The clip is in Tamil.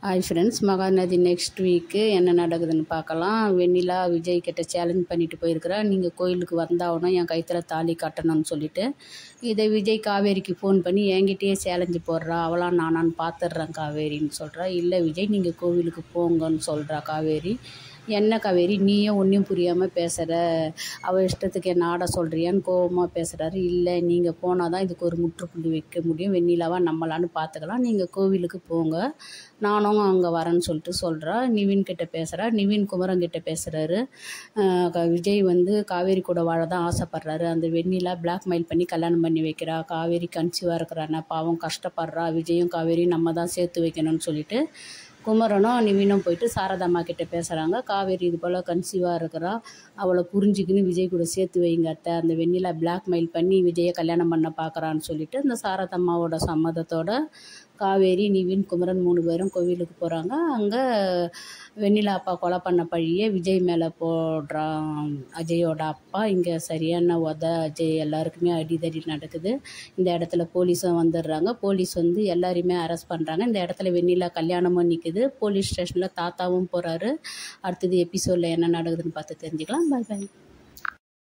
Hi friends, Mahanadi next week என்ன நடக்குதுன்னு பார்க்கலாம். வெண்ணிலா விஜய் கிட்ட சேலஞ்ச் பண்ணிட்டு போயிருக்கிறா, நீங்கள் கோயிலுக்கு வந்தாகணும், என் கைத்தில் தாலி கட்டணும்னு சொல்லிட்டு. இதை விஜய் காவேரிக்கு ஃபோன் பண்ணி என்கிட்டயே சேலஞ்சு போடுறா, அவளாம் நானான்னு பார்த்துட்றேன் காவேரின்னு சொல்கிறா. இல்லை விஜய், நீங்கள் கோவிலுக்கு போங்கன்னு சொல்கிறா காவேரி. என்ன காவேரி, நீயே ஒன்றும் புரியாமல் பேசுகிற, அவள் இஷ்டத்துக்கு என்ன ஆட சொல்கிறியான்னு கோபமாக பேசுகிறாரு. இல்லை, நீங்கள் போனால் தான் இதுக்கு ஒரு முற்றுப்புள்ளி வைக்க முடியும், வெண்ணிலாவா நம்மளான்னு பார்த்துக்கலாம், நீங்கள் கோவிலுக்கு போங்க, நானும் அங்கே வரேன்னு சொல்லிட்டு சொல்கிறா. நிவின் கிட்ட பேசுகிறா. நிவின் குமரன் கிட்ட பேசுகிறாரு. விஜய் காவேரி கூட வாழ தான் ஆசைப்பட்றாரு. அந்த வெண்ணிலா பிளாக்மெயில் பண்ணி கல்யாணம் பண்ணி வைக்கிறா. காவேரி கன்சீவாக இருக்கிறான்னா பாவம் கஷ்டப்படுறா, விஜயும் காவேரியும் நம்ம தான் சேர்த்து வைக்கணும்னு சொல்லிட்டு குமரனும் நிவினும் போயிட்டு சாரதாம்மா கிட்ட பேசுகிறாங்க. காவேரி இது போல் கன்சீவாக இருக்கிறா, அவளை புரிஞ்சுக்கின்னு விஜய் கூட சேர்த்து வைங்க அத்தை, அந்த வெண்ணிலா பிளாக்மெயில் பண்ணி விஜயை கல்யாணம் பண்ண பார்க்குறான்னு சொல்லிட்டு அந்த சாரதாம்மாவோட சம்மதத்தோட காவேரி, நிவின், குமரன் 3 பேரும் கோவிலுக்கு போகிறாங்க. அங்கே வெண்ணிலா அப்பா கொலை பண்ண பழியை விஜய் மேலே போடுறான் அஜயோட அப்பா. இங்கே சரியான அஜய் எல்லாருக்குமே அடிதடி நடக்குது. இந்த இடத்துல போலீஸும் வந்துடுறாங்க. போலீஸ் எல்லாரையுமே அரெஸ்ட் பண்ணுறாங்க. இந்த இடத்துல வெண்ணிலா கல்யாணமும் நிற்குது. போலீஸ் ஸ்டேஷனில் தாத்தாவும் போகிறாரு. அடுத்தது எபிசோடில் என்ன நடக்குதுன்னு பார்த்து தெரிஞ்சுக்கலாம். பாய் பாய்.